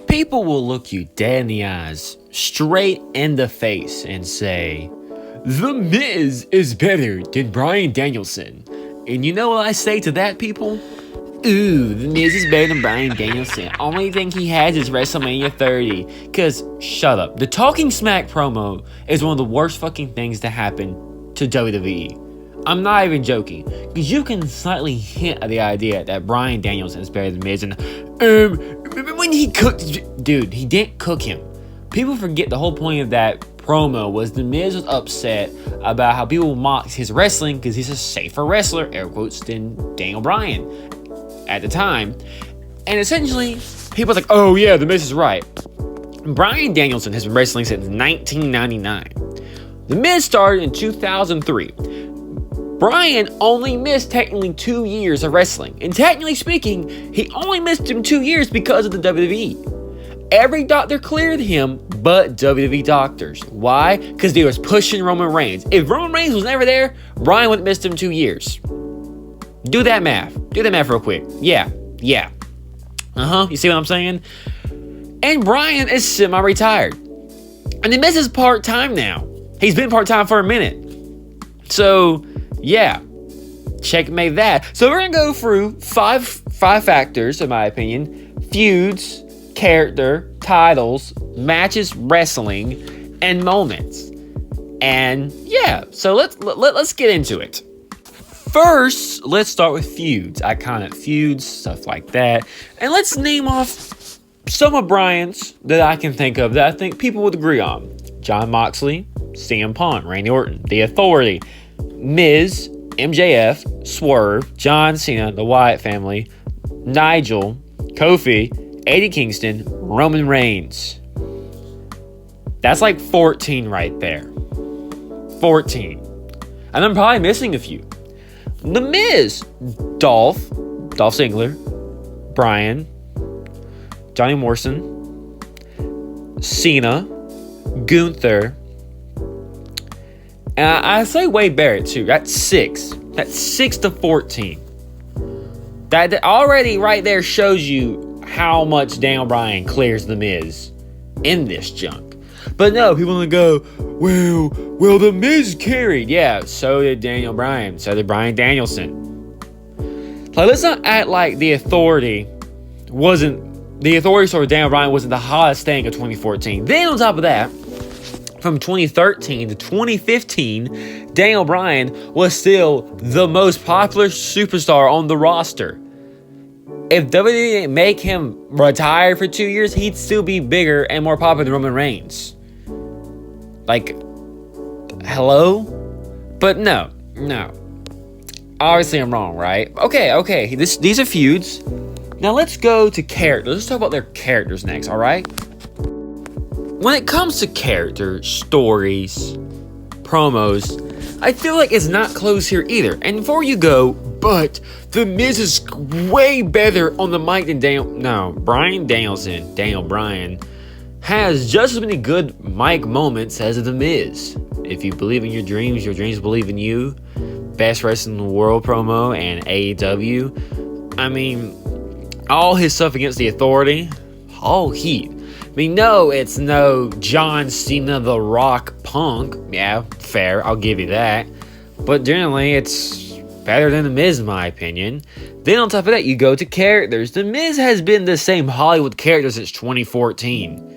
People will look you dead in the eyes, straight in the face, and say, The Miz is better than Bryan Danielson. And you know what I say to that, people? Ooh, The Miz is better than Bryan Danielson. Only thing he has is WrestleMania 30. Cause, shut up. The Talking Smack promo is one of the worst fucking things to happen to WWE. I'm not even joking. Cause you can slightly hint at the idea that Bryan Danielson is better than Miz. And, when he cooked... Dude, he didn't cook him. People forget the whole point of that promo was The Miz was upset about how people mocked his wrestling because he's a safer wrestler, air quotes, than Daniel Bryan at the time. And essentially, people are like, oh yeah, The Miz is right. Bryan Danielson has been wrestling since 1999. The Miz started in 2003. Bryan only missed technically 2 years of wrestling. And technically speaking, he only missed him 2 years because of the WWE. Every doctor cleared him but WWE doctors. Why? Because they was pushing Roman Reigns. If Roman Reigns was never there, Bryan would have missed him 2 years. Do that math. Do that math real quick. Yeah. You see what I'm saying? And Bryan is semi-retired. And The Miz is part-time now. He's been part-time for a minute. So, yeah. Checkmate that. So we're going to go through five factors, in my opinion. Feuds, character, titles, matches, wrestling, and moments. And, yeah. So let's get into it. First, let's start with feuds, iconic feuds, stuff like that. And let's name off some of Bryan's that I can think of that I think people would agree on. Jon Moxley, CM Punk, Randy Orton, The Authority, Miz, MJF, Swerve, John Cena, The Wyatt Family, Nigel, Kofi, Eddie Kingston, Roman Reigns. That's like 14 right there. 14. And I'm probably missing a few. The Miz, Dolph Ziggler, Bryan, Johnny Morrison, Cena, Gunther, and I say Wade Barrett too. That's 6. That's 6 to 14. That already right there shows you how much Daniel Bryan clears The Miz in this junk. But no, people want to go, well, The Miz carried. Yeah, so did Daniel Bryan. So did Bryan Danielson. Like, let's not act like The Authority story Daniel Bryan wasn't the hottest thing of 2014. Then on top of that, from 2013 to 2015, Daniel Bryan was still the most popular superstar on the roster. If WWE didn't make him retire for 2 years, he'd still be bigger and more popular than Roman Reigns. Like, hello? But no. Obviously, I'm wrong, right? Okay. These are feuds. Now, let's go to characters. Let's talk about their characters next, alright? When it comes to characters, stories, promos, I feel like it's not close here either. And before you go, but The Miz is way better on the mic than Bryan Danielson, Daniel Bryan, has just as many good mic moments as The Miz. If you believe in your dreams believe in you. Best wrestling in the world promo and AEW. I mean, all his stuff against The Authority, all heat. I mean, no, it's no John Cena, The Rock, Punk. Yeah, fair, I'll give you that. But generally, it's better than The Miz, in my opinion. Then on top of that, you go to characters. The Miz has been the same Hollywood character since 2014.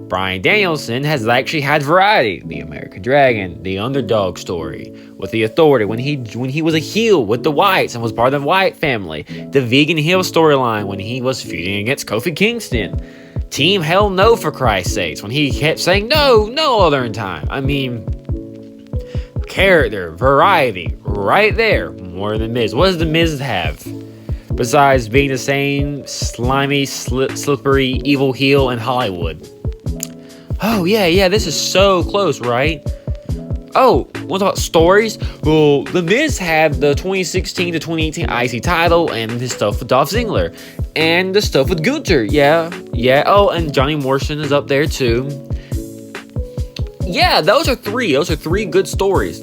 Bryan Danielson has actually had variety. The American Dragon, the underdog story with The Authority, when he was a heel with the Wyatts and was part of the Wyatt family. The vegan heel storyline when he was feuding against Kofi Kingston. Team Hell No, for Christ's sakes, when he kept saying no other time. I mean, character, variety, right there, more than Miz. What does The Miz have? Besides being the same slimy, slippery, evil heel in Hollywood. Oh, yeah, this is so close, right? Oh, what about stories? Well, The Miz had the 2016 to 2018 IC title and his stuff with Dolph Ziggler. And the stuff with Gunther, yeah. Oh, and Johnny Morrison is up there too. Yeah, those are three good stories.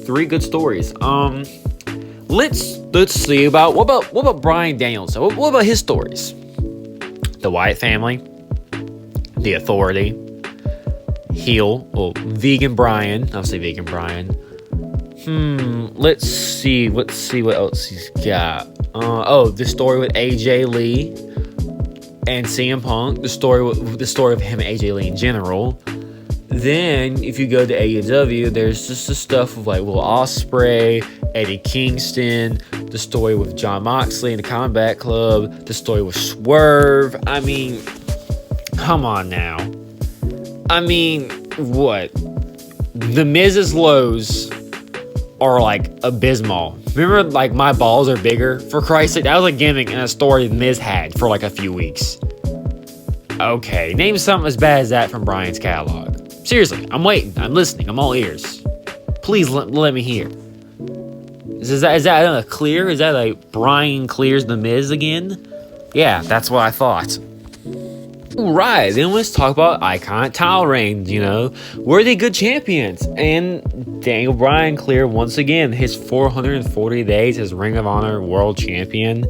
let's see about what about Bryan Danielson? What about his stories? The Wyatt family, the Authority, Vegan Bryan. I'll say Vegan Bryan. Let's see what else he's got. The story with AJ Lee and CM Punk. The story of him and AJ Lee in general. Then, if you go to AEW, there's just the stuff of like Will Ospreay, Eddie Kingston, the story with Jon Moxley and the Combat Club, the story with Swerve. I mean, come on now. I mean, what? The Miz's lows are like abysmal. Remember, like, my balls are bigger? For Christ's sake, that was a gimmick and a story the Miz had for like a few weeks. Okay, name something as bad as that from Bryan's catalog. Seriously, I'm waiting. I'm listening. I'm all ears. Please let me hear. Is that a clear? Is that like Bryan clears the Miz again? Yeah, that's what I thought. Alright, then let's talk about iconic title reigns, Were they good champions? And Daniel Bryan cleared once again his 440 days as Ring of Honor World Champion.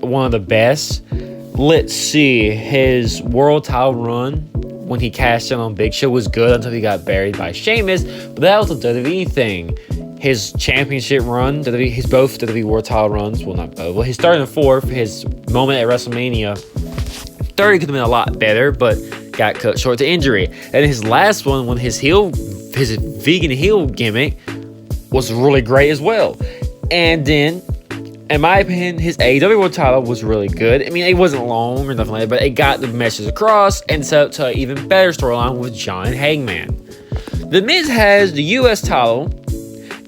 One of the best. Let's see, his world title run when he cashed in on Big Show was good until he got buried by Sheamus, but that was a WWE thing. His championship run, his both WWE World title runs, well, not both, well, his third and fourth, his moment at WrestleMania 30 could have been a lot better, but got cut short to injury. And his last one, when his vegan heel gimmick was really great as well. And then, in my opinion, his AEW World title was really good. I mean, it wasn't long or nothing like that, but it got the message across and set up to an even better storyline with John and Hangman. The Miz has the US title,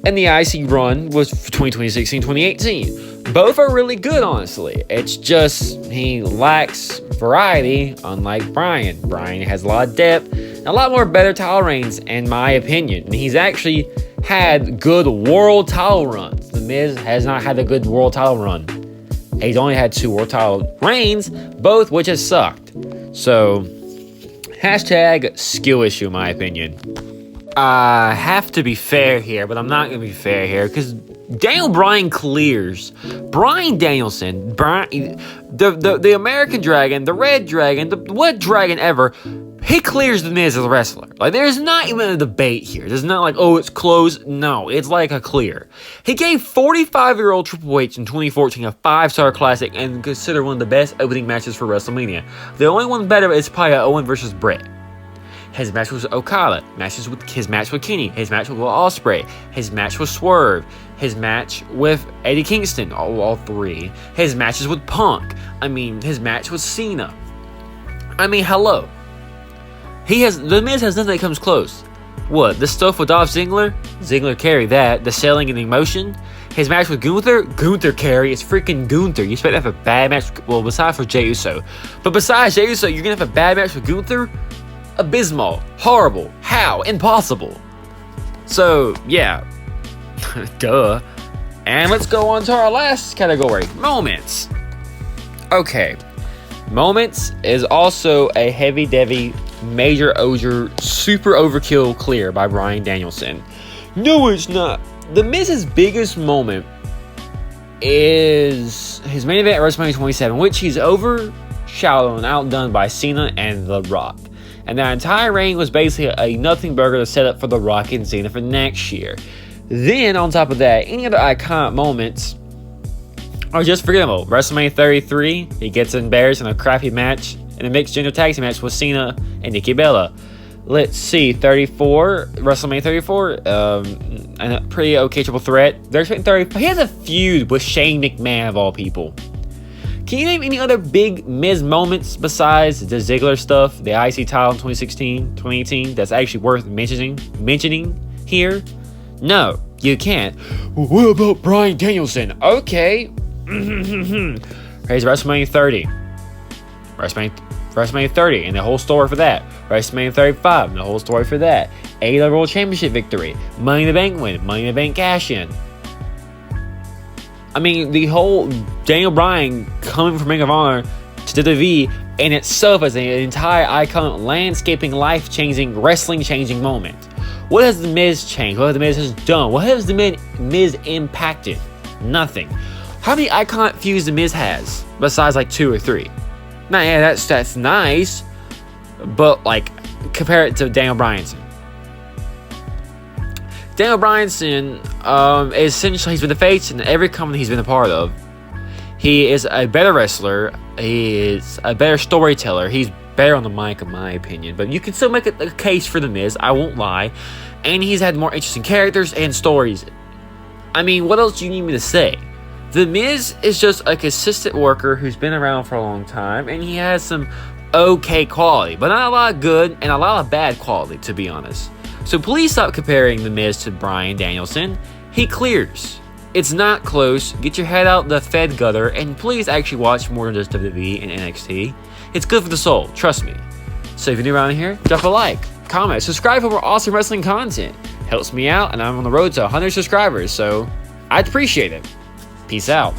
and the IC run was between 2016-2018. Both are really good, honestly. It's just he lacks variety, unlike Bryan. Bryan has a lot of depth and a lot more better title reigns, in my opinion. And he's actually had good world title runs. The Miz has not had a good world title run. He's only had 2 world title reigns, both which has sucked. So, hashtag skill issue, in my opinion. I have to be fair here, but I'm not going to be fair here, because Daniel Bryan clears Bryan Danielson, the American Dragon, the Red Dragon, the what dragon ever. He clears the Miz as a wrestler. Like, there's not even a debate here. There's not like, oh, it's close. No, it's like a clear. He gave 45-year-old Triple H in 2014 a 5-star classic and considered one of the best opening matches for WrestleMania. The only one better is probably Owen versus Brett. His match with Okada, his match with Kenny, his match with Will Ospreay, his match with Swerve, his match with Eddie Kingston, all 3. His matches with Punk. I mean, his match with Cena. I mean, hello. The Miz has nothing that comes close. What, the stuff with Dolph Ziggler? Ziggler carried that. The selling and the emotion. His match with Gunther carry. It's freaking Gunther. You expect to have a bad match? Well, besides for Jey Uso. But besides Jey Uso, you're going to have a bad match with Gunther? Abysmal. Horrible. How? Impossible. So, yeah. Duh. And let's go on to our last category. Moments. Okay. Moments is also a heavy-devy, major super overkill clear by Bryan Danielson. No, it's not. The Miz's biggest moment is his main event at WrestleMania 27, which he's overshadowed and outdone by Cena and The Rock. And that entire reign was basically a nothing burger to set up for The Rock and Cena for next year. Then, on top of that, any other iconic moments are just forgettable. WrestleMania 33, he gets embarrassed in a crappy match in a mixed gender tag team match with Cena and Nikki Bella. Let's see, WrestleMania 34, and a pretty okay triple threat. He has a feud with Shane McMahon, of all people. Can you name any other big Miz moments besides the Ziggler stuff, the IC title in 2016, 2018, that's actually worth mentioning here? No, you can't. What about Bryan Danielson? Okay. Here's WrestleMania 30. WrestleMania 30 and the whole story for that. WrestleMania 35 and the whole story for that. AEW World Championship victory. Money in the Bank win. Money in the Bank cash in. I mean, the whole Daniel Bryan coming from Ring of Honor to WWE in itself as an entire iconic, landscaping, life-changing, wrestling-changing moment. What has The Miz changed? What has The Miz done? What has The Miz impacted? Nothing. How many iconic feuds The Miz has besides like 2 or 3? Now, yeah, that's nice, but like compare it to Daniel Bryanson. Daniel Bryanson, essentially, he's been the face in every company he's been a part of. He is a better wrestler. He is a better storyteller. He's better on the mic, in my opinion. But you can still make a case for The Miz, I won't lie. And he's had more interesting characters and stories. I mean, what else do you need me to say? The Miz is just a consistent worker who's been around for a long time, and he has some okay quality, but not a lot of good and a lot of bad quality, to be honest. So please stop comparing The Miz to Bryan Danielson. He clears. It's not close. Get your head out the Fed gutter, and please actually watch more than just WWE and NXT. It's good for the soul, trust me. So if you're new around here, drop a like, comment, subscribe for more awesome wrestling content. Helps me out, and I'm on the road to 100 subscribers, so I'd appreciate it. Peace out.